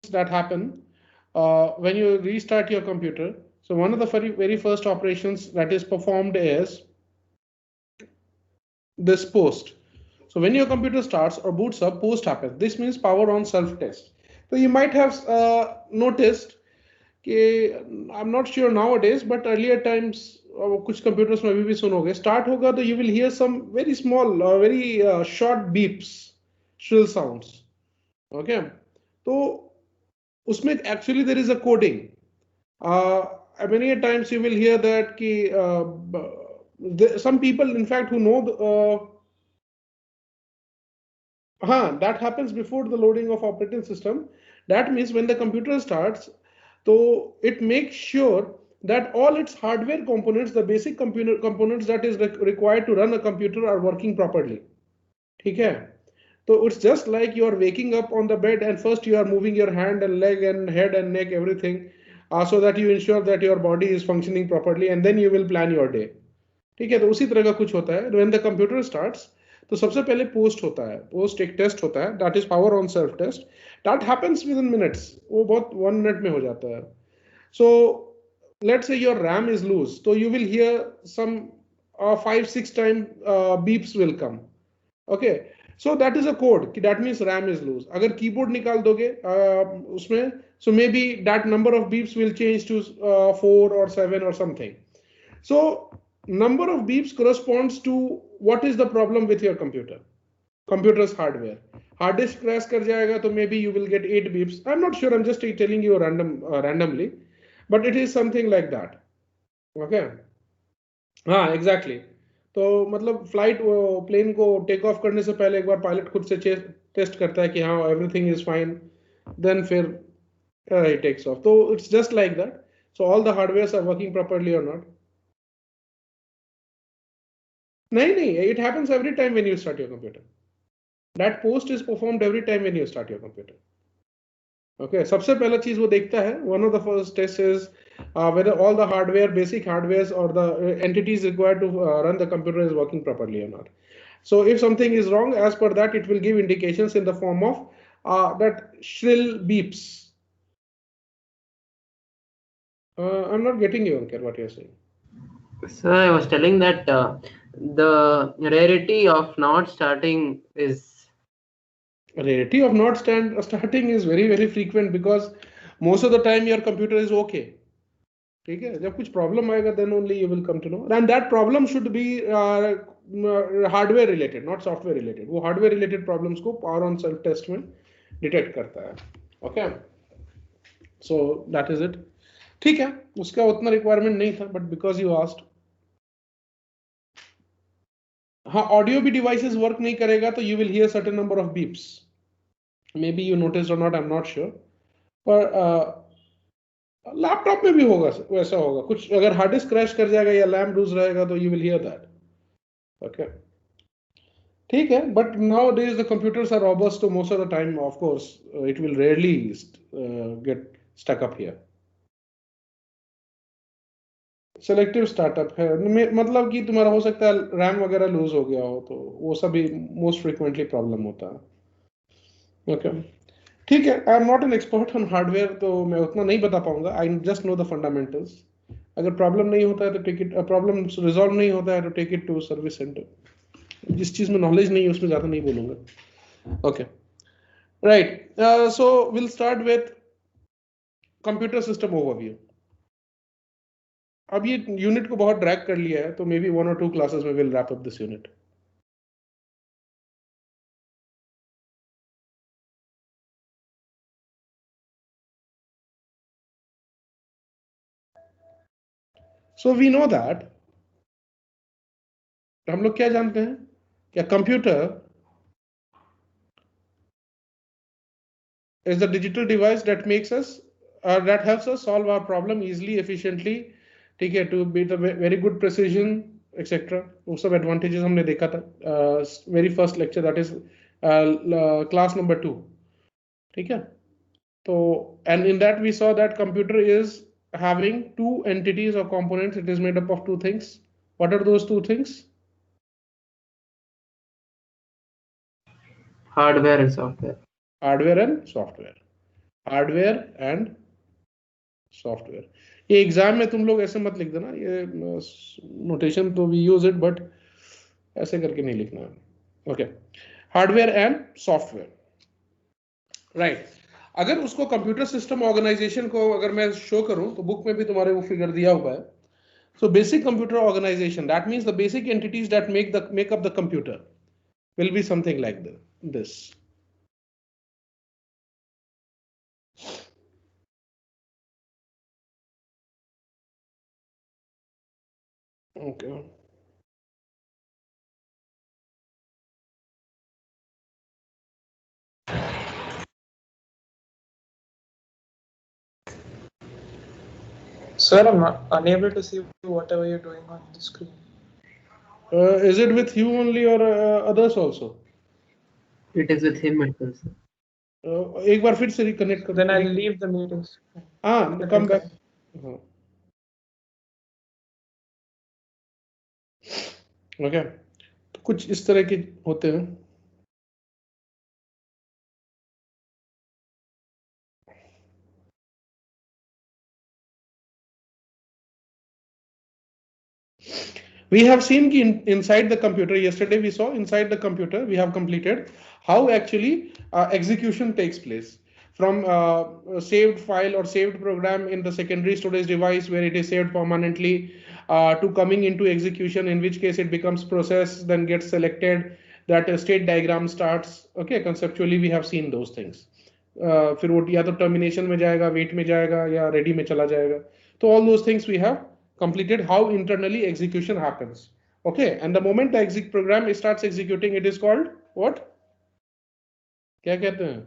that happen when you restart your computer. So one of the very first operations that is performed is this post. So when your computer starts or boots up, post happens. This means power on self test. So you might have noticed कि I'm not sure nowadays, but earlier times कुछ computers में अभी भी सुनोगे start होगा तो you will hear some very small, very short beeps, shrill sounds. Okay, तो उसमें actually there is a coding. Uh, Many a times you will hear that कि some people in fact who know that happens before the loading of operating system. That means when the computer starts, so it makes sure that all its hardware components, the basic computer components that is required to run a computer are working properly. Okay. So it's just like you are waking up on the bed and first you are moving your hand and leg and head and neck, everything, so that you ensure that your body is functioning properly and then you will plan your day. ठीक है, तो उसी तरह का कुछ होता है when the computer starts. तो सबसे पहले पोस्ट होता है, पोस्ट एक टेस्ट होता है that is power on self test. That happens within minutes, वो बहुत 1 मिनट में हो जाता है. So let's say your RAM is loose, तो you will hear some 5-6 time beeps will come. Okay, so that is a code कि that means RAM is loose. अगर keyboard निकाल दोगे उसमें, so maybe that number of beeps will change to 4 or 7 or something. So number of beeps corresponds to what is the problem with your computer's hardware. Hard disk crash kar jayega, so maybe you will get 8 beeps. I'm not sure, I'm just telling you randomly, but it is something like that. Okay, exactly. तो मतलब flight plane को take off करने से पहले एक बार pilot खुद से test करता है कि हाँ एवरीथिंग इज फाइन, देन फिर he takes off. So it's just like that. So all the hardwares are working properly or not. नहीं, it happens every time when you start your computer. That post is performed every time when you start your computer. Okay, सबसे पहला चीज वो देखता है, one of the first tests is whether all the hardware, basic hardwares or the entities required to run the computer is working properly or not. So if something is wrong, as per that, it will give indications in the form of that shrill beeps. I'm not getting you, Ankit, what you're saying. So I was telling that the rarity of not starting is starting is very frequent because most of the time your computer is okay. ठीक है, जब कुछ problem आएगा then only you will come to know, and that problem should be hardware related, not software related. वो hardware related problems को power on self test में detect करता है. Okay, so that is it. ठीक है, उसका उतना requirement नहीं था, but because you asked. हाँ, ऑडियो भी डिवाइसेस वर्क नहीं करेगा तो you will hear certain number of beeps. Maybe you noticed or not, I'm not sure. पर लैपटॉप में भी होगा, वैसा होगा कुछ. अगर हार्ड डिस्क क्रैश कर जाएगा या लैम्प लूज रहेगा तो you will hear that. Okay, ठीक है, but nowadays the computers are robust, तो most of the time of course it will rarely get stuck up here. Selective startup है, मतलब कि तुम्हारा हो सकता है रैम वगैरह लूज हो गया हो, तो वो सब भी मोस्ट फ्रिक्वेंटली प्रॉब्लम होता है. ओके, ठीक है, I am not an expert on hardware, तो मैं उतना नहीं बता पाऊंगा. I just know the fundamentals. अगर प्रॉब्लम नहीं होता है तो टेक इट, प्रॉब्लम रिजॉल्व नहीं होता है तो take it to service centre. जिस चीज में नॉलेज नहीं है उसमें ज्यादा नहीं बोलूंगा. Okay, right. So will start with computer system overview. अब ये यूनिट को बहुत ड्रैग कर लिया है, तो मे बी 1 or 2 क्लासेस में will wrap up this unit. So we know that, हम लोग क्या जानते हैं, क्या computer is the digital device that makes us that helps us solve our problem easily, efficiently. ठीक है, to be the very good precision etc. वो सब advantages हमने देखा था very first lecture, that is class number 2. ठीक है, तो and in that we saw that computer is having 2 entities or components. It is made up of 2 things. What are those 2 things? hardware and software. Hardware and software. Hardware and software. ये exam में तुम लोग ऐसे मत लिख देना, ये notation तो वी यूज इट बट ऐसे करके नहीं लिखना है। Okay, hardware and software, right. अगर उसको कंप्यूटर सिस्टम ऑर्गेनाइजेशन को अगर मैं शो करूं तो बुक में भी तुम्हारे वो फिगर दिया हुआ है। So basic computer organization, that means the basic entities that make up the computer will be something like this. Okay. Sir, I'm unable to see whatever you're doing on the screen. Is it with you only or others also? It is with him as well, sir. एक बार फिर से reconnect कर। Then I'll leave the meetings. हाँ, come back. हाँ. Okay. तो कुछ इस तरह के होते हैं। We have seen inside the computer, yesterday we saw inside the computer, we have completed how actually execution takes place from a saved file or saved program in the secondary storage device where it is saved permanently to coming into execution, in which case it becomes process, then gets selected, that state diagram starts. Okay, conceptually we have seen those things. फिर वो या तो termination में जाएगा, wait में जाएगा, या ready में चला जाएगा। तो all those things we have completed how internally execution happens. Okay, and the moment the program starts executing, it is called what? क्या कहते हैं?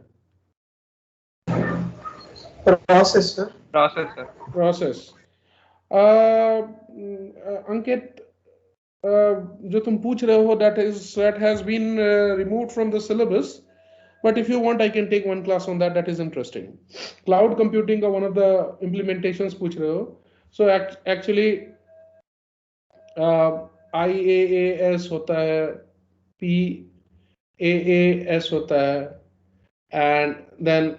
Process, sir. Process. अंकित, जो तुम पूछ रहे हो, that has been removed from the syllabus. But if you want, I can take one class on that. That is interesting. Cloud computing का one of the implementations पूछ रहे हो. So actually IaaS होता है, PaaS होता है, and then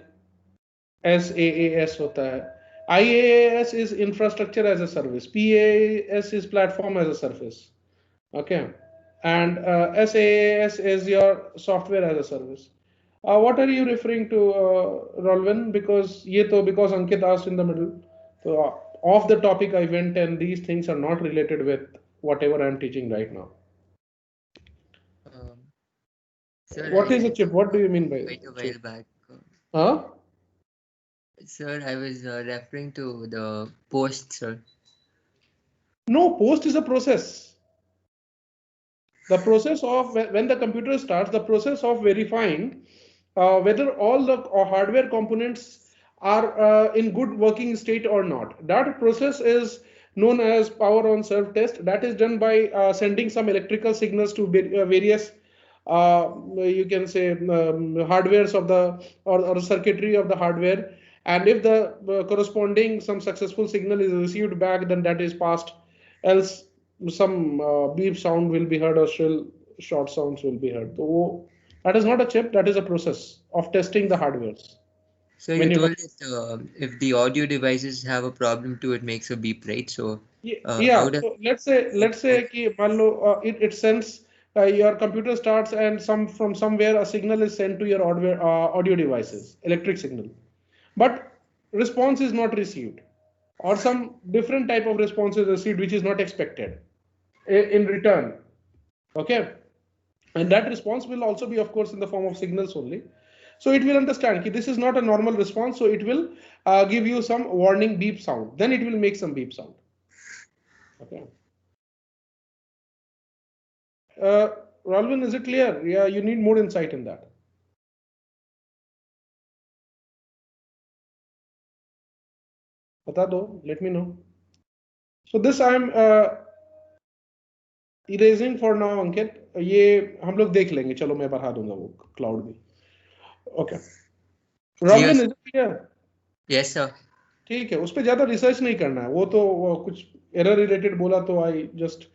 SaaS होता है. IaaS is infrastructure as a service. PaaS is platform as a service. Okay, and SaaS is your software as a service. What are you referring to, Rolvin? Because because Ankit asked in the middle. So off the topic I went, and these things are not related with whatever I'm teaching right now. Sir, What is a chip? What do you mean by quite a while back? Huh? Sir, I was referring to the post, sir. No, post is a process. The process of when the computer starts, the process of verifying whether all the hardware components are in good working state or not. That process is known as power on self test. That is done by sending some electrical signals to various you can say hardwares of the or circuitry of the hardware, and if the corresponding some successful signal is received back, then that is passed, else some beep sound will be heard or shrill short sounds will be heard. So that is not a chip, that is a process of testing the hardwares. So you told that if the audio devices have a problem too, it makes a beep, right? So yeah, so let's say कि मान लो it sends your computer starts, and from somewhere a signal is sent to your audio devices, electric signal, but response is not received, or some different type of response is received which is not expected in return. Okay, and that response will also be, of course, in the form of signals only. So it will understand that this is not a normal response, so it will give you some warning beep sound, then it will make some beep sound. Okay. Ralvin, is it clear? Yeah, you need more insight in that. बता दो, let me know. So this I am erasing for now, Ankit. ये हम लोग देख लेंगे, चलो मैं बढ़ा दूंगा वो क्लाउड में. Okay. Ralvin, is it clear? Yes, sir. ठीक है, उस पर ज्यादा रिसर्च नहीं करना है, वो तो कुछ एरर रिलेटेड बोला तो I just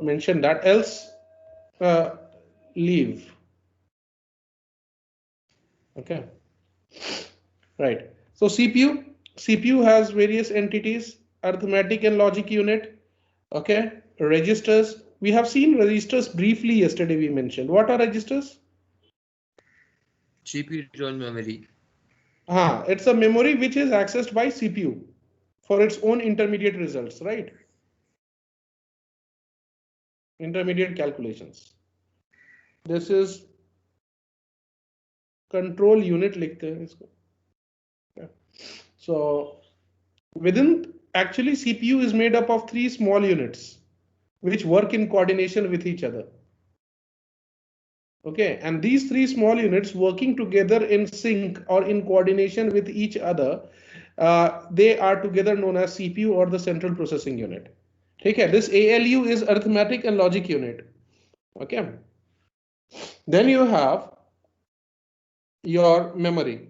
mention that, else leave. Okay. right? So CPU has various entities, arithmetic and logic unit, okay, registers. We have seen registers briefly yesterday. We mentioned what are registers? CPU roll memory. It's a memory which is accessed by CPU for its own intermediate results, right? Intermediate calculations. This is control unit लिखते हैं इसको. Yeah. So within actually CPU is made up of 3 small units which work in coordination with each other. Okay, and these 3 small units working together in sync or in coordination with each other, they are together known as CPU or the central processing unit. Okay, this ALU is arithmetic and logic unit. Okay, then you have your memory.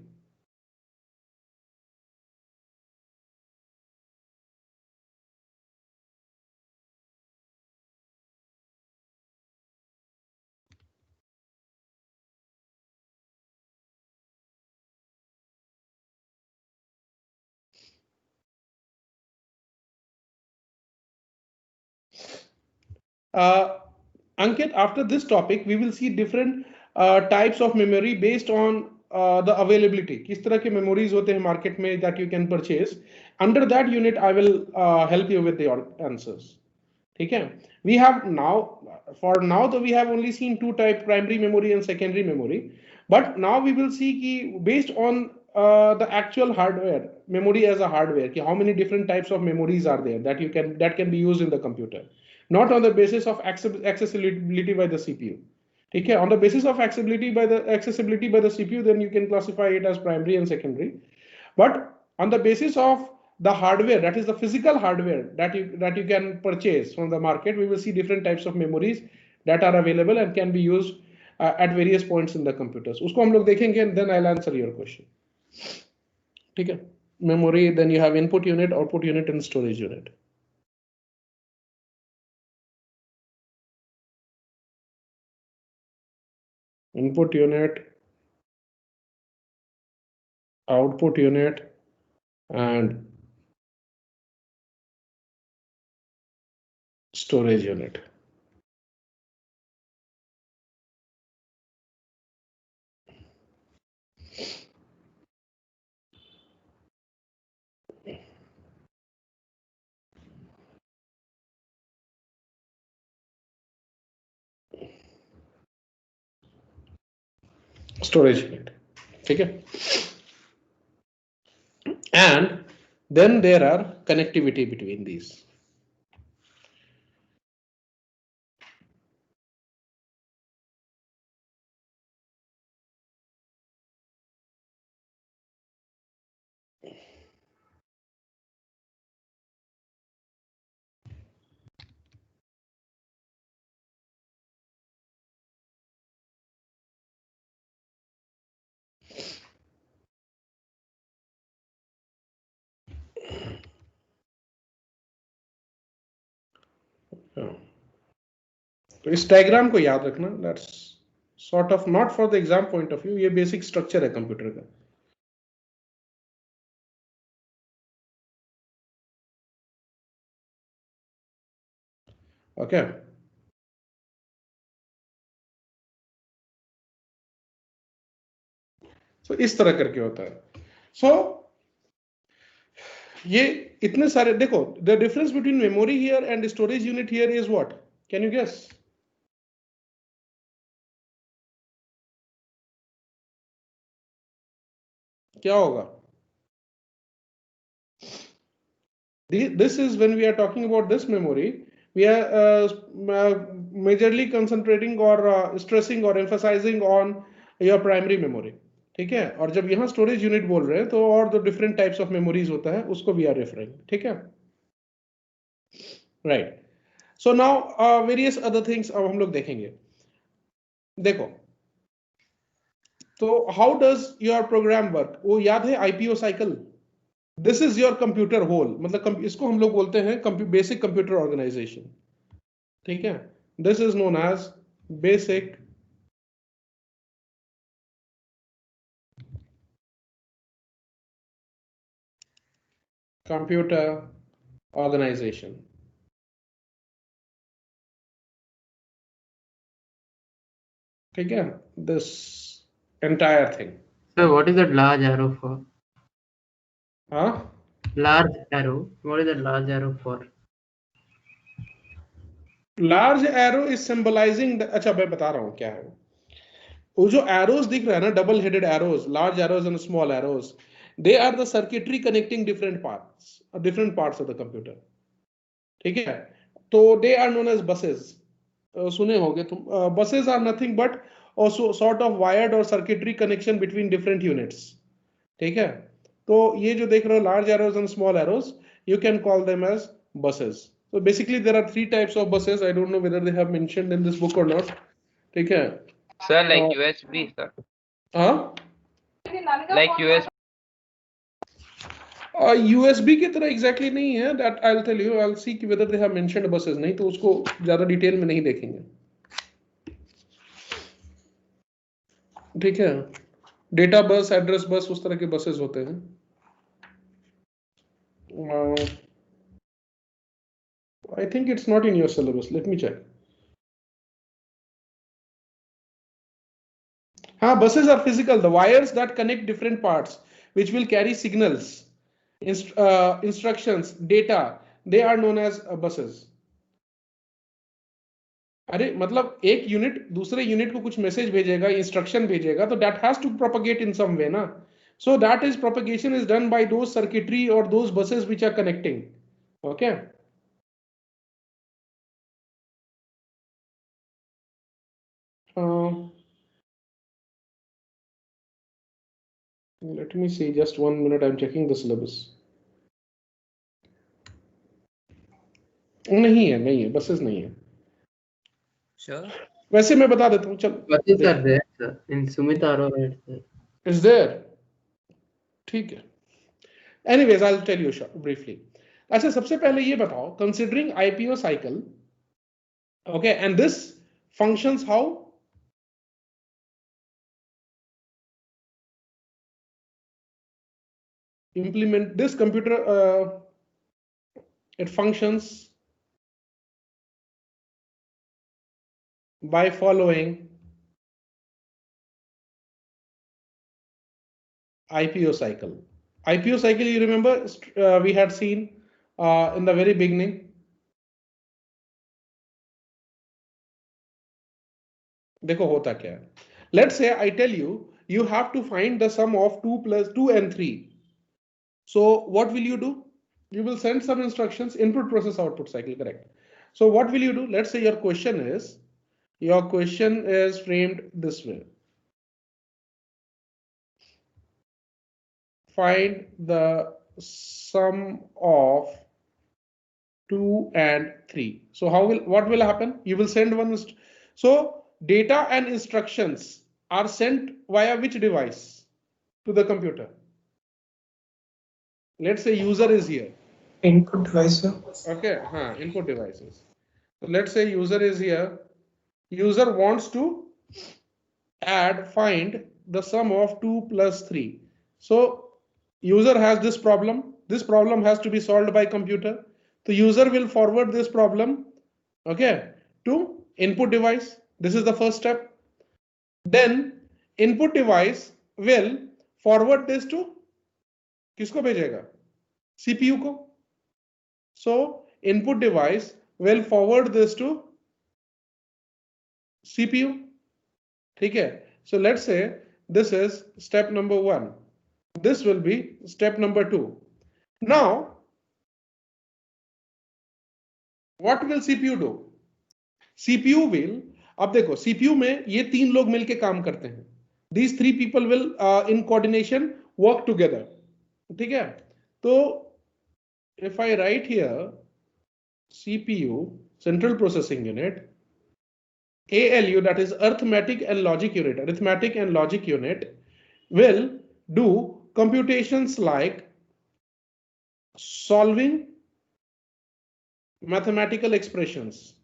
Ankit, after this topic, we will see different types of memory based on the availability. किस तरह के memories होते हैं market में that you can purchase. Under that unit, I will help you with the answers. ठीक है? We have now, for now, though we have only seen 2 type, primary memory and secondary memory. But now we will see कि based on the actual hardware, memory as a hardware, कि how many different types of memories are there that can be used in the computer. Not on the basis of accessibility by the CPU. Okay, on the basis of accessibility by the CPU, then you can classify it as primary and secondary. But on the basis of the hardware, that is the physical hardware that you can purchase from the market, we will see different types of memories that are available and can be used at various points in the computers. उसको हम लोग देखेंगे and then I'll answer your question. ठीक है? Memory, then you have input unit, output unit, and storage unit. Input unit, output unit, and storage unit. Storage unit. Okay. And then there are connectivity between these. तो इस diagram को याद रखना. That's sort of not for the exam point of view. ये basic structure है computer का. Okay. So इस तरह करके होता है. So ये इतने सारे देखो, the difference between memory here and storage unit here is what? Can you guess? क्या होगा? This is when we are talking about this memory, we are majorly concentrating or stressing or emphasizing on your primary memory. ठीक है? और जब यहाँ storage unit बोल रहे हैं तो और the different types of memories होता है, उसको we are referring. ठीक है? Right. So now various other things अब हम लोग देखेंगे. देखो, तो how does your program work? वो याद है IPO cycle? This is your computer whole. मतलब इसको हम लोग बोलते हैं basic computer organization. ठीक है? This is known as basic computer organization. Okay, this entire thing. So what is that large arrow for? Huh? Large arrow. What is that large arrow for? Large arrow is symbolizing the, अच्छा मैं बता रहा हूँ क्या है वो जो arrows दिख रहा है ना double headed arrows, large arrows and small arrows, they are the circuitry connecting different parts of the computer. ठीक है तो they are known as buses. सुने होगे तुम buses are nothing but also sort of wired or circuitry connection between different units. ठीक है तो ये जो देख रहे हो large arrows and small arrows, you can call them as buses. So basically there are three types of buses. I don't know whether they have mentioned in this book or not. ठीक है Sir, like USB, sir. हाँ Like USB. USB की तरह exactly नहीं है that I will tell you I will see कि whether they have mentioned buses नहीं तो उसको ज्यादा डिटेल में नहीं देखेंगे ठीक है डेटा बस एड्रेस बस उस तरह के बसेस होते हैं I think it's not in your syllabus let me check हाँ buses are physical the wires that connect different parts which will carry signals instructions data they are known as buses अरे मतलब एक unit दूसरे unit को कुछ message भेजेगा instruction भेजेगा तो that has to propagate in some way ना so that is propagation is done by those circuitry और those buses which are connecting okay let me see just 1 minute I'm checking the syllabus नहीं है buses नहीं है Sure. वैसे मैं बता देता हूँ चल Buses are there, sir. In Sumita Arora, is there ठीक है anyways I'll tell you briefly अच्छा सबसे पहले ये बताओ considering IPO cycle okay and this functions how implement this computer it functions by following IPO cycle. IPO cycle, you remember we had seen in the very beginning. देखो होता क्या है. Let's say I tell you, you have to find the sum of 2 plus 2 and 3. So what will you do? You will send some instructions, input process output cycle, correct. So what will you do? Let's say your question is framed this way. Find the sum of 2 and 3. So what will happen? You will send one. So data and instructions are sent via which device to the computer? Let's say user is here. Input device. Okay, input devices. So let's say user is here. User wants to find the sum of 2 plus 3. So user has this problem. This problem has to be solved by computer. The user will forward this problem, okay, to input device. This is the first step. Then input device will forward this to किसको भेजेगा? CPU को. So input device will forward this to CPU. ठीक है? So let's say this is step number 1. This will be step number 2. Now, what will CPU do? CPU will, अब देखो CPU में ये 3 लोग मिलके काम करते हैं. These 3 people will in coordination work together. ठीक है? तो if I write here CPU, Central Processing Unit, ALU, that is Arithmetic and Logic Unit, will do computations like solving mathematical expressions,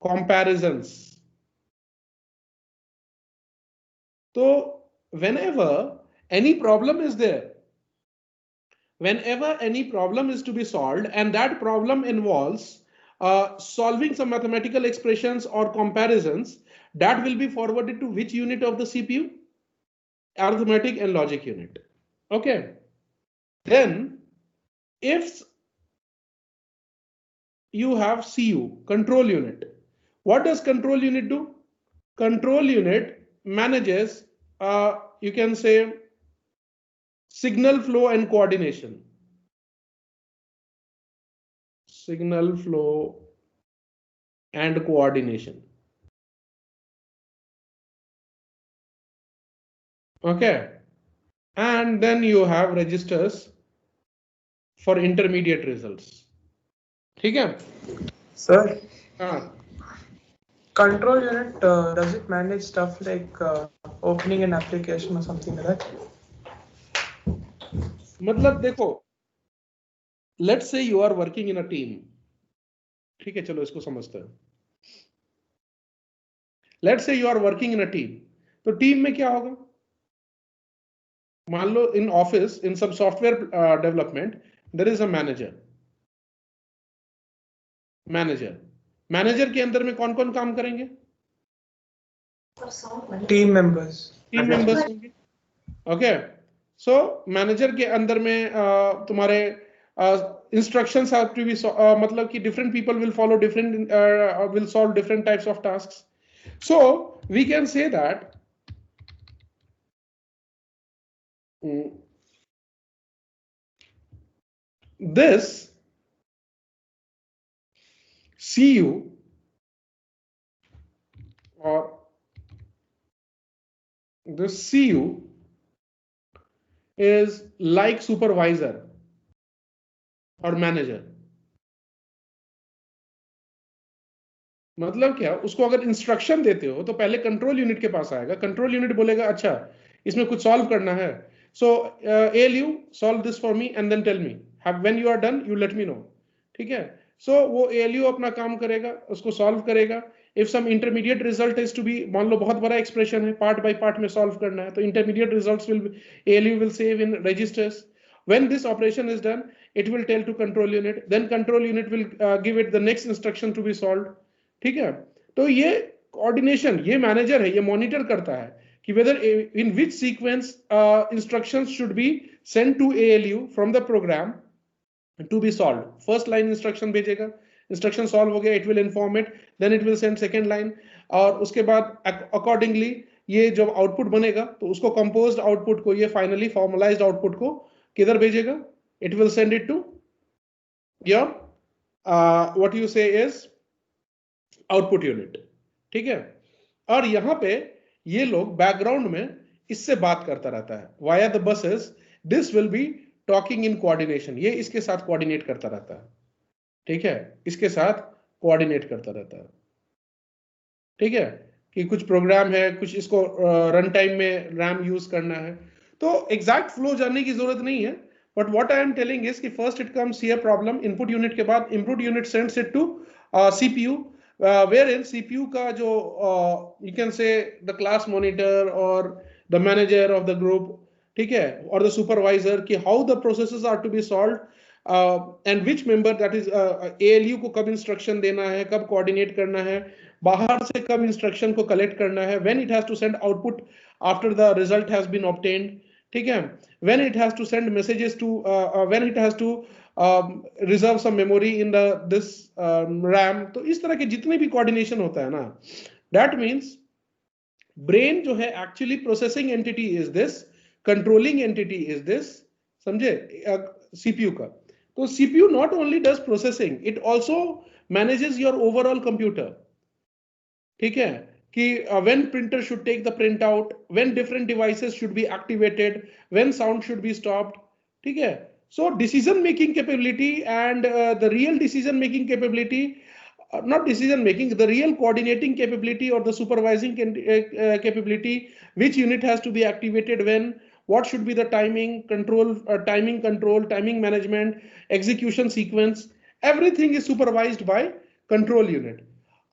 comparisons, So whenever any problem is there, whenever any problem is to be solved and that problem involves solving some mathematical expressions or comparisons, that will be forwarded to which unit of the CPU? Arithmetic and logic unit. Okay. Then if you have CU, control unit, what does control unit do? Control unit manages, you can say, signal flow and coordination. Signal flow and coordination. Okay. And then you have registers for intermediate results. ठीक है? Sir, हाँ. control unit, does it manage stuff like opening an application or something like that? मतलब देखो, let's say you are working in a team. ठीक है, चलो इसको समझते हैं. Let's say you are working in a team. तो टीम में क्या होगा? मान लो in office, in some software development, there is a manager. Manager के अंदर में कौन कौन काम करेंगे? Team members. टीम मेंबर्स होंगे. ओके. सो मैनेजर के अंदर में तुम्हारे instructions have to be मतलब कि different people will follow different will solve different types of tasks. So we can say that this CU or this CU is like supervisor और manager. मतलब क्या, उसको अगर इंस्ट्रक्शन देते हो तो पहले कंट्रोल यूनिट के पास आएगा. कंट्रोल यूनिट बोलेगा अच्छा इसमें कुछ सॉल्व करना है, so ALU solve this for me and then tell me, when you are done you let me know. ठीक है. सो वो ALU अपना काम करेगा, उसको सॉल्व करेगा. If some intermediate result is to be, मान लो बहुत बड़ा एक्सप्रेशन है, पार्ट बाय पार्ट में सॉल्व करना है, तो intermediate results will ALU will save in registers. When this operation is done, it will tell to control unit. Then control unit will give it the next instruction to be solved. ठीक है. तो ये coordination, ये manager है, ये monitor करता है कि whether in which sequence instructions should be sent to ALU from the program to be solved. First line instruction भेजेगा, instruction solve हो गया, it will inform it, then it will send second line, और उसके बाद accordingly ये जब output बनेगा तो उसको composed output को, ये finally formalized output को किधर भेजेगा? It will send it to your what you say is output unit. ठीक है. और यहाँ पे ये लोग बैकग्राउंड में इससे बात करता रहता है. Via the buses, this will be talking in coordination. ये इसके साथ कोऑर्डिनेट करता रहता है. ठीक है. इसके साथ कोऑर्डिनेट करता रहता है. ठीक है. कि कुछ प्रोग्राम है, कुछ इसको रन टाइम में रैम यूज करना है, तो एग्जैक्ट फ्लो जानने की जरूरत नहीं है. But what I am telling is कि first it comes here problem, input unit के बाद input unit sends it to CPU, wherein CPU का जो you can say the class monitor or the manager of the group, ठीक है, or the supervisor, कि how the processes are to be solved and which member, that is ALU को कब instruction देना है, कब coordinate करना है, बाहर से कब instruction को collect करना है, when it has to send output after the result has been obtained. ठीक है. When it has to send messages to when it has to reserve some memory in this RAM. तो इस तरह के जितने भी coordination होता है ना, that means brain जो है actually processing entity is this, controlling entity is this. समझे? CPU का. तो CPU not only does processing, it also manages your overall computer. ठीक है. कि when printer should take the printout, when different devices should be activated, when sound should be stopped. ठीक है. So decision making capability and the real decision making capability, not decision making, the real coordinating capability or the supervising capability, which unit has to be activated when, what should be the timing control, timing management, execution sequence, everything is supervised by control unit.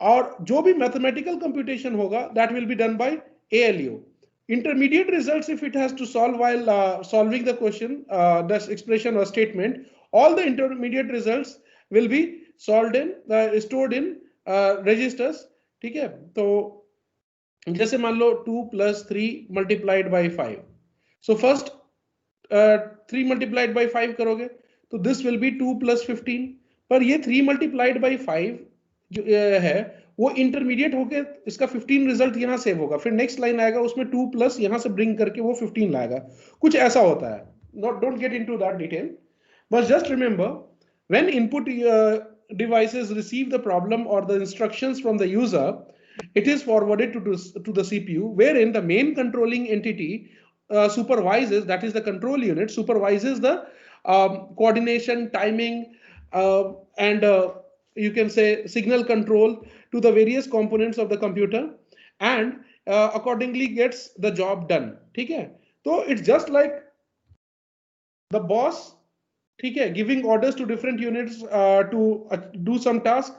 और जो भी mathematical computation होगा that will be done by ALU. Intermediate results, if it has to solve while solving the question, this expression or statement, all the intermediate results will be solved in stored in registers. ठीक है, तो जैसे मान लो 2 + 3 multiplied by 5. So first 3 multiplied by 5 करोगे तो this will be 2 + 15. पर ये 3 multiplied by 5 जो है वो इंटरमीडिएट होके इसका 15 रिजल्ट यहाँ सेव होगा, फिर नेक्स्ट लाइन आएगा उसमें 2 प्लस यहाँ से ब्रिंग करके वो 15 लाएगा, कुछ ऐसा होता है. Not don't get into that detail, but just remember when input devices receive the problem or the instructions from the user, it is forwarded to the CPU, wherein the main controlling entity supervises, that is the control unit, supervises the coordination, timing, and you can say signal control to the various components of the computer, and accordingly gets the job done. ठीक है, तो it's just like the boss, ठीक है, giving orders to different units to do some task.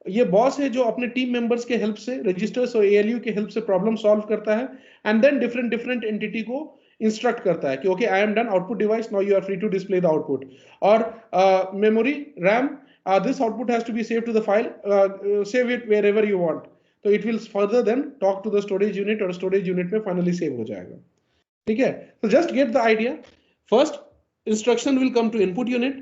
ये boss है जो अपने team members के हेल्प से, रजिस्टर्स और एएलयू के हेल्प से प्रॉब्लम सॉल्व करता है, एंड देन डिफरेंट एंटिटी को इंस्ट्रक्ट करता है कि okay I am done, output device, now you are free to display the output, और memory RAM, this output has to be saved to the file, save it wherever you want, so it will further then talk to the storage unit और storage unit में finally save हो जाएगा. ठीक है, so just get the idea. First instruction will come to input unit,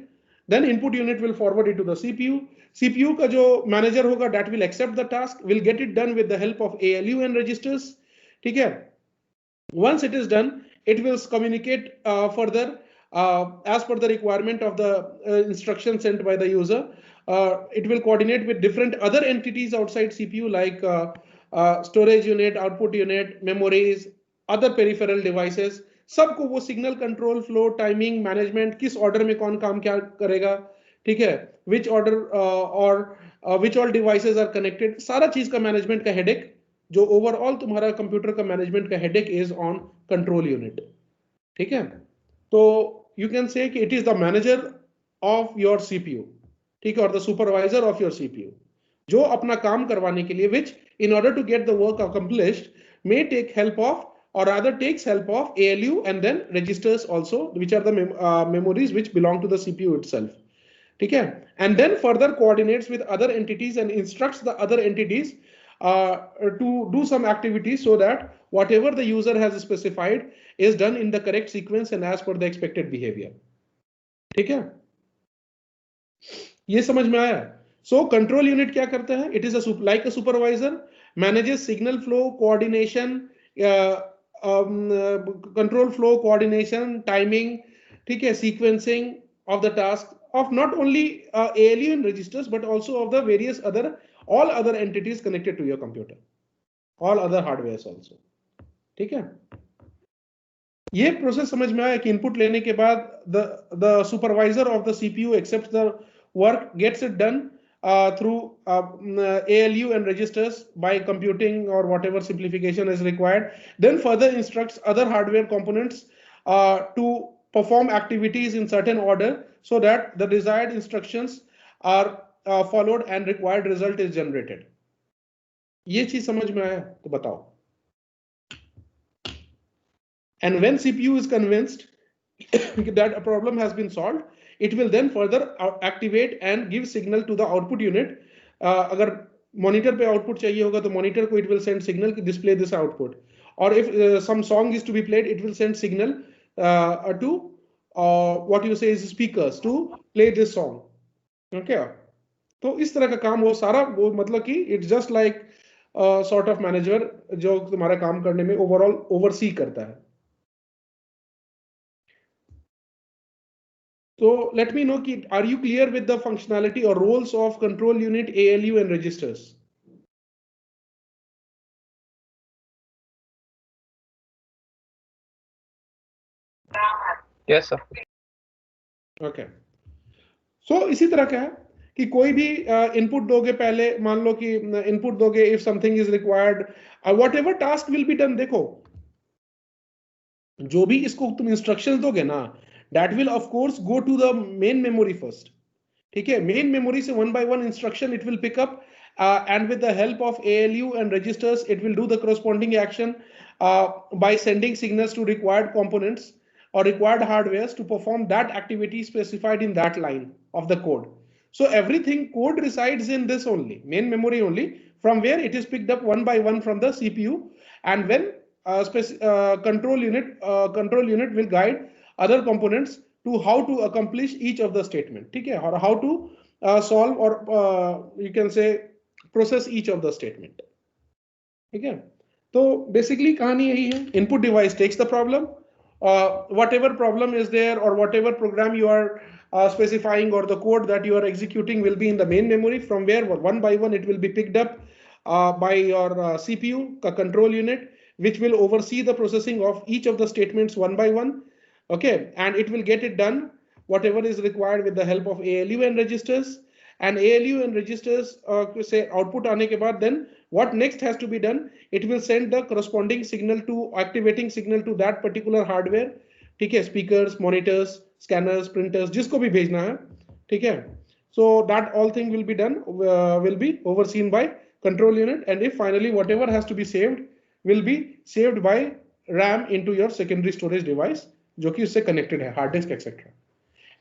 then input unit will forward it to the CPU. CPU का जो manager होगा that will accept the task, will get it done with the help of ALU and registers. ठीक है, once it is done, it will communicate further as per the requirement of the instruction sent by the user. It will coordinate with different other entities outside CPU like storage unit, output unit, memories, other peripheral devices. सबको वो signal control, flow, timing, management, किस order में कौन काम क्या करेगा, ठीक है, विच ऑर्डर और which all devices are connected, सारा चीज का मैनेजमेंट का हेडेक, जो ओवरऑल तुम्हारा कंप्यूटर का मैनेजमेंट का headache is on control unit. ठीक है, तो you can say कि it is the manager of your CPU, ठीक है, or the supervisor of your CPU, जो अपना काम करवाने के लिए, which in order to get the work accomplished may take help of, or rather takes help of ALU and then registers also, which are the memories which belong to the CPU itself. ठीक है, and then further coordinates with other entities and instructs the other entities to do some activities so that whatever the user has specified is done in the correct sequence and as per the expected behavior. ठीक है, ये समझ में आया? So control unit क्या करता है? It is like a supervisor, manages signal flow, coordination, control flow, coordination, timing, ठीक है, sequencing of the task of not only ALU and registers but also of the various all other entities connected to your computer, all other hardwares also. ठीक है, ये process समझ में आया कि input लेने के बाद the supervisor of the CPU accepts the work, gets it done through ALU and registers by computing or whatever simplification is required, then further instructs other hardware components to perform activities in certain order so that the desired instructions are followed and required result is generated. ये चीज समझ में आया तो बताओ. And when CPU is convinced that a problem has been solved, it will then further activate and give signal to the output unit. अगर monitor पे output चाहिए होगा तो monitor को it will send signal to display this output. Or if some song is to be played, it will send signal to what you say is speakers to play this song. Okay? तो इस तरह का काम वो सारा वो मतलब कि it's just like sort of manager जो तुम्हारा काम करने में overall oversee करता है. So let me know, are you clear with the functionality or roles of control unit, ALU and registers? Yes, sir. Okay. So इसी तरह का है कि कोई भी इनपुट दोगे, पहले मान लो कि इनपुट दोगे, if something is required, whatever task will be done. देखो जो भी इसको तुम इंस्ट्रक्शंस दोगे ना, that will of course go to the main memory first. ठीक है, मेन मेमोरी से 1 by 1 instruction it will pick up, and with the help of ALU and registers it will do the corresponding action by sending signals to required components or required hardwares to perform that activity specified in that line of the code. So everything code resides in this only, main memory only, from where it is picked up 1 by 1 from the CPU, and when control unit will guide other components to how to accomplish each of the statement, ठीक है, or how to solve or you can say process each of the statement, ठीक है. तो basically कहानी यही है, input device takes the problem, whatever problem is there or whatever program you are specifying or the code that you are executing will be in the main memory, from where 1 by 1 it will be picked up by your CPU control unit, which will oversee the processing of each of the statements 1 by 1. Okay, and it will get it done whatever is required with the help of ALU and registers. And ALU and registers say output aane ke baad, then what next has to be done? It will send the corresponding signal to activating signal to that particular hardware, ठीक है, speakers, monitors, scanners, printers, जिसको भी भेजना है, ठीक है. So that all thing will be done, will be overseen by control unit, and if finally whatever has to be saved will be saved by RAM into your secondary storage device, जो कि उससे connected है, hard disk, etc.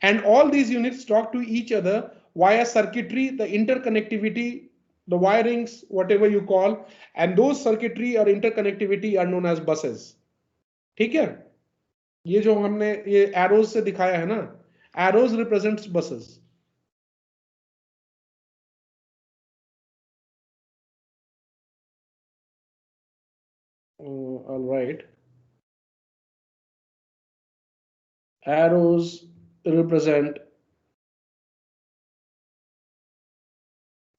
And all these units talk to each other via circuitry, the interconnectivity, the wirings, whatever you call, and those circuitry or interconnectivity are known as buses. ठीक है, ये जो हमने ये arrows से दिखाया है ना, arrows represents buses. All right. Arrows represent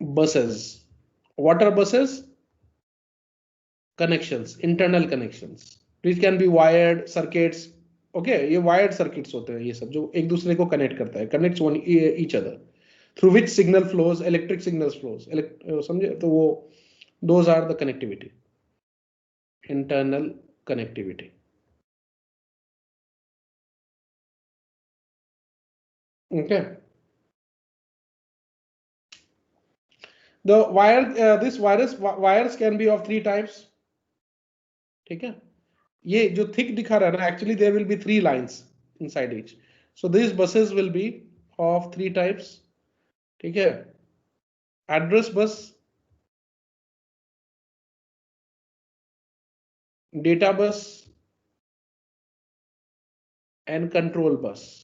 buses. What are buses? Connections, internal connections. Which can be wired circuits. Okay, ये wired circuits होते हैं, ये सब जो एक दूसरे को connect करता है, connects one each other, through which signal flows, electric signals flows. समझे? तो वो those are the connectivity. Internal connectivity. Okay. The wire, this wires can be of 3 types. ठीक है, ये जो thick दिखा रहा है ना, actually there will be 3 lines inside each. So these buses will be of 3 types. ठीक है, address bus, data bus, and control bus.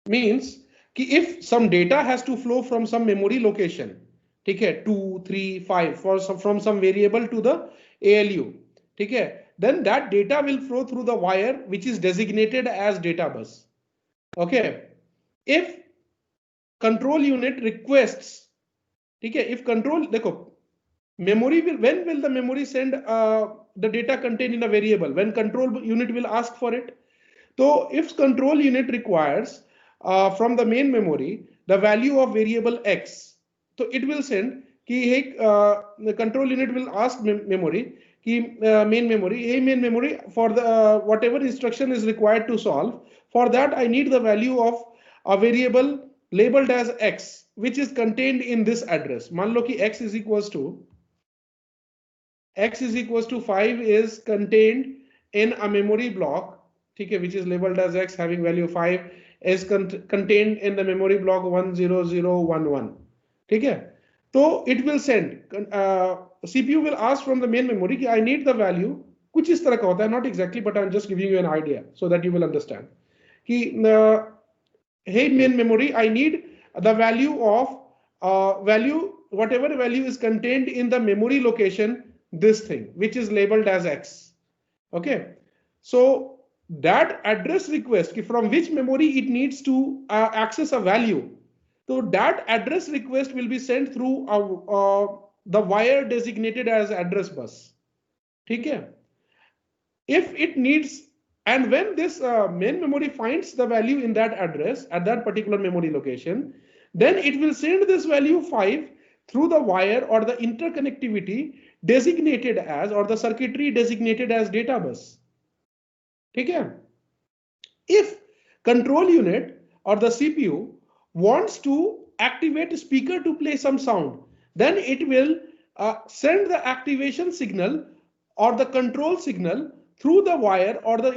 Means कि if some data has to flow from some memory location, ठीक है, 2, 3, 5 from some variable to the ALU, ठीक है, then that data will flow through the wire which is designated as data bus. Okay, if control unit requests, ठीक है, if control, देखो, memory will, when will the memory send the data contained in a variable? When control unit will ask for it. So if control unit requires from the main memory the value of variable x, so it will send कि the control unit will ask memory कि main memory, hey main memory, for the whatever instruction is required to solve, for that I need the value of a variable labeled as x, which is contained in this address. मान लो कि x is equals to 5 is contained in a memory block, ठीक है, which is labeled as x having value 5 is contained in the memory block 10011, ठीक है. तो it will send, CPU will ask from the main memory कि I need the value, कुछ इस तरह का होता है, not exactly, but I'm just giving you an idea so that you will understand कि hey main memory, I need the value of whatever value is contained in the memory location, this thing which is labeled as x. Okay, so that address request from which memory it needs to access a value, so that address request will be sent through the wire designated as address bus, ठीक है. If it needs, and when this main memory finds the value in that address at that particular memory location, then it will send this value 5 through the wire or the interconnectivity designated as, or the circuitry designated as data bus. ठीक है? If control unit or the CPU wants to activate speaker to play some sound, then it will send the activation signal or the control signal through the wire or the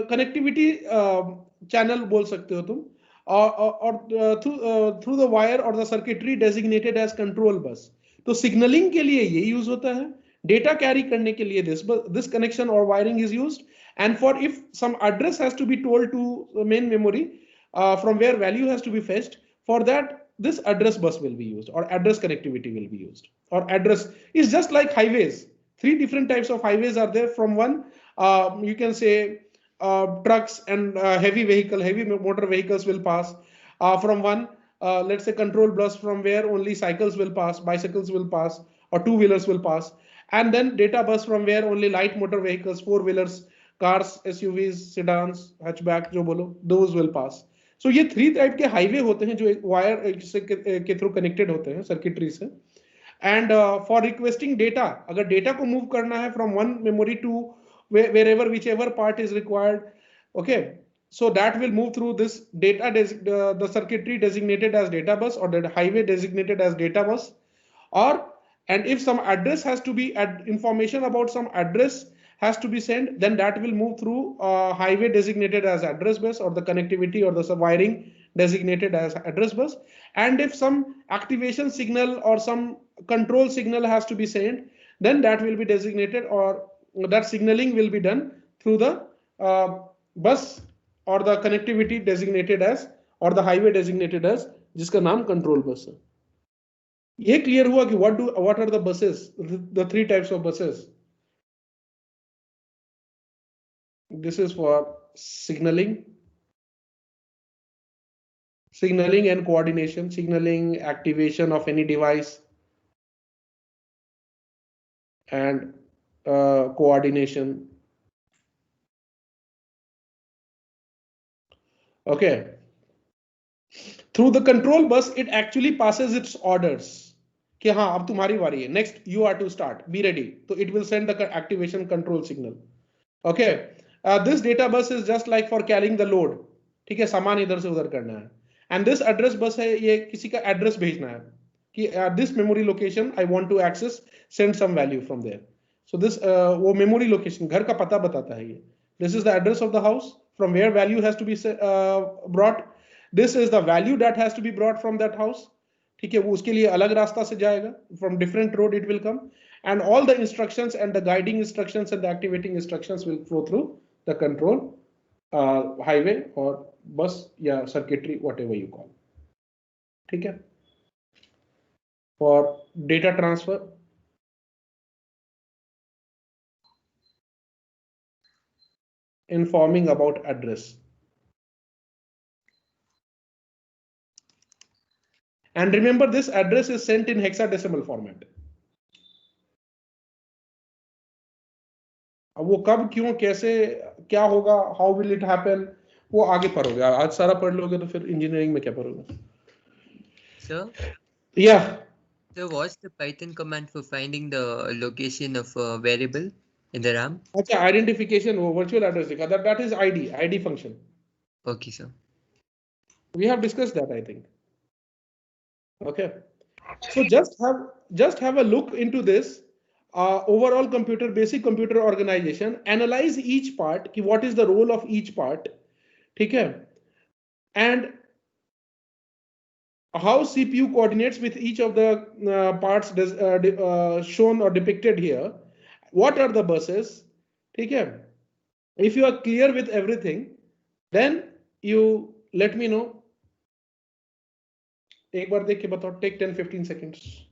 connectivity channel बोल सकते हो तुम, or through the wire or the circuitry designated as control bus. तो signaling के लिए ये use होता है, data carry करने के लिए this connection or wiring is used, and for if some address has to be told to the main memory from where value has to be fetched, for that this address bus will be used, or address connectivity will be used. Or address is just like highways. 3 different types of highways are there. From one, you can say trucks and heavy motor vehicles will pass. From one, let's say control bus, from where only cycles will pass, bicycles will pass, or 2-wheelers will pass. And then data bus, from where only light motor vehicles, 4-wheelers, cars, SUVs, sedans, hatchback, जो बोलो, those will pass. So ये 3 type के highway होते हैं जो wire के through connected होते हैं सर्किटरी से. And for requesting data, अगर data को move करना है from one memory to wherever whichever part is required, okay, so that will move through this data the circuitry designated as data bus, or the highway designated as data bus. Or and if some address has to be information about some address has to be sent, then that will move through highway designated as address bus, or the connectivity or the wiring designated as address bus. And if some activation signal or some control signal has to be sent, then that will be designated, or that signaling will be done through the bus or the connectivity designated as, or the highway designated as, जिसका नाम control bus है. ये clear हुआ कि what are the buses, the 3 types of buses. This is for signaling and coordination, signaling, activation of any device, and coordination. Okay. Through the control bus, it actually passes its orders. कि हाँ अब तुम्हारी बारी है. Next, you are to start. Be ready. So it will send the activation control signal. Okay. This data bus is just like for carrying the load. ठीक है, सामान इधर से उधर करना है. And this address bus है, ये किसी का address भेजना है कि at this memory location I want to access, send some value from there. So this वो memory location, घर का पता बताता है ये. This is the address of the house from where value has to be brought. This is the value that has to be brought from that house. ठीक है, वो उसके लिए अलग रास्ता से जाएगा. From different road it will come, and all the instructions and the guiding instructions and the activating instructions will flow through the control highway or bus या circuitry, whatever you call. ठीक है. For data transfer, informing about address. And remember, this address is sent in hexadecimal format. अब वो कब, क्यों, कैसे, क्या होगा, how will it happen, वो आगे पढ़ोगे. आज सारा पढ़ लोगे तो फिर इंजीनियरिंग में क्या पढ़ोगे? Sir? Yeah. So what's the Python command for finding the location of a variable in the RAM? अच्छा, identification, वो virtual address दिखा, that is ID function. Okay, sir. We have discussed that, I think. Okay. So just have a look into this overall basic computer organization. Analyze each part, कि what is the role of each part, ठीक है, and how CPU coordinates with each of the parts shown or depicted here. What are the buses, ठीक है? If you are clear with everything, then you let me know. एक बार देख के बताओ. Take 10-15 seconds.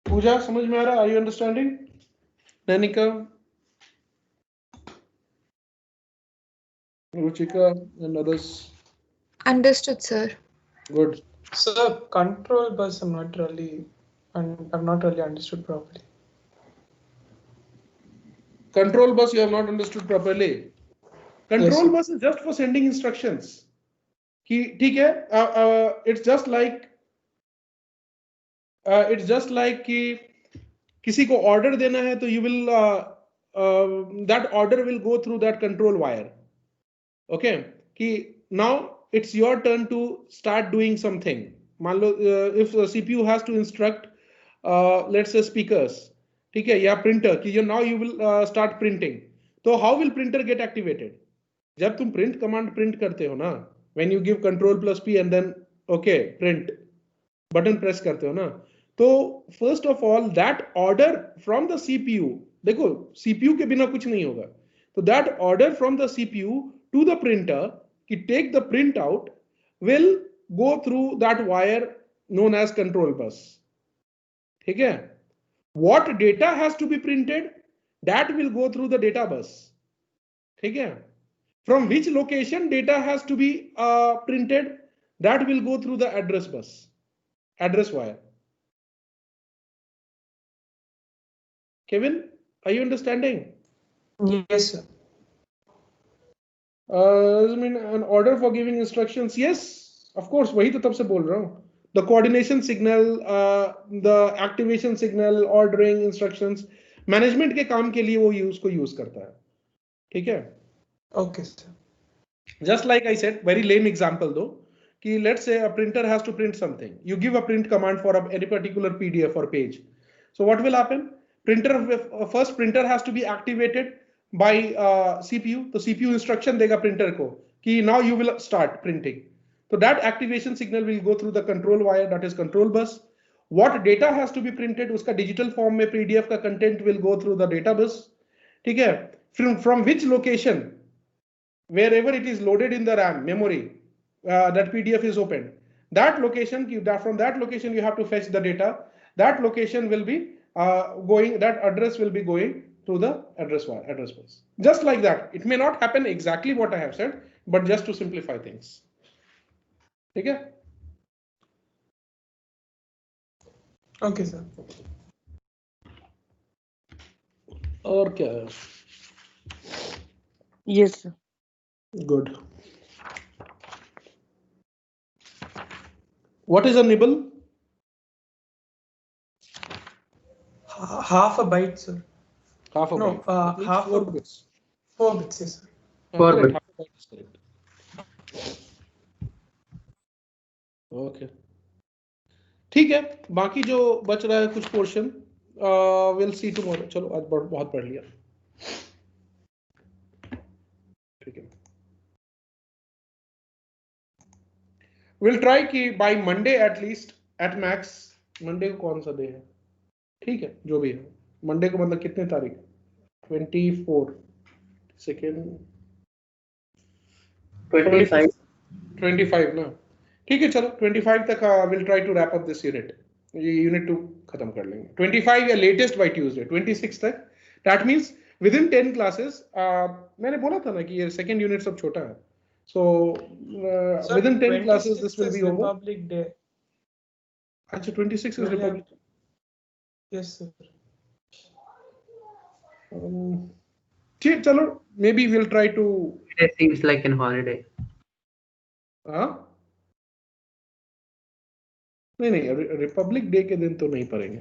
पूजा, समझ में आ रहा? Are you understanding? Nanika, Ruchika, and others. Understood, sir. Good. So control bus, I've not really understood properly. Control bus you have not understood properly. Control Yes, bus is just for sending instructions. कि ठीक है, it's just like it's just like कि किसी को order देना है तो you will that order will go through that control wire. Okay, कि now it's your turn to start doing something. मान लो if CPU has to instruct let's say speakers, ठीक है, या प्रिंटर, कि now you will start printing. तो how will printer get activated? जब तुम प्रिंट कमांड प्रिंट करते हो ना, when you give control plus P and then okay print button press करते हो ना, तो first of all that order from the CPU, देखो सीपीयू के बिना कुछ नहीं होगा, तो that order from the CPU to the printer कि take the print out will go through that wire known as control bus. ठीक है, what data has to be printed, that will go through the data bus. ठीक है, from which location data has to be printed, that will go through the address bus, address wire. Kevin, are you understanding? Yes, sir. I mean an order for giving instructions, yes, of course, वही तो तब से बोल रहा हूँ. The coordination signal, the activation signal, ordering instructions, management के काम के लिए वो उसको यूज करता है. ठीक है, Okay, sir. just like I said, very lame example though, कि let's say a printer has to print something, you give a print command for any particular PDF or page. So what will happen? First printer has to be activated by CPU. तो CPU instruction देगा printer को कि now you will start printing. So that activation signal will go through the control wire, that is control bus. What data has to be printed, उसका digital form में PDF का content will go through the data bus. ठीक है, from which location, wherever it is loaded in the RAM memory, that PDF is opened, that location, from that location you have to fetch the data. That location will be going, that address will be going to the address wire, address bus. Just like that. It may not happen exactly what I have said, but just to simplify things. ठीक है, Okay, sir. और क्या है? Yes, sir. Good. What is a nibble? Half a byte, sir. Half a No, byte. It means half 4 a- bits. 4 bits, yes, sir. 4 correct. bits. Half a byte is correct. Okay. ठीक है, बाकी जो बच रहा है कुछ portion will see tomorrow. चलो आज बहुत पढ़ लिया. ठीक है, विल ट्राई कि by Monday at least, at max. Monday को कौन सा डे है? ठीक है, जो भी है मंडे को, मतलब कितने तारीख? 24 सेकेंड 25 ना. ठीक है, चलो 25 तक will try to wrap up this unit. ये यूनिट 2 खत्म कर लेंगे 25 या लेटेस्ट बाय ट्यूसडे 26 तक. That means with in 10 classes. मैंने बोला था ना कि ये सेकंड यूनिट सब छोटा है, so Sir, within 10 classes 26th this will is be over. Republic Day. अच्छा, 26 is Yeah. Republic. Yes, sir. ठीक, चलो maybe will try to. It seems like an holiday. नहीं, रिपब्लिक डे के दिन तो नहीं पढ़ेंगे.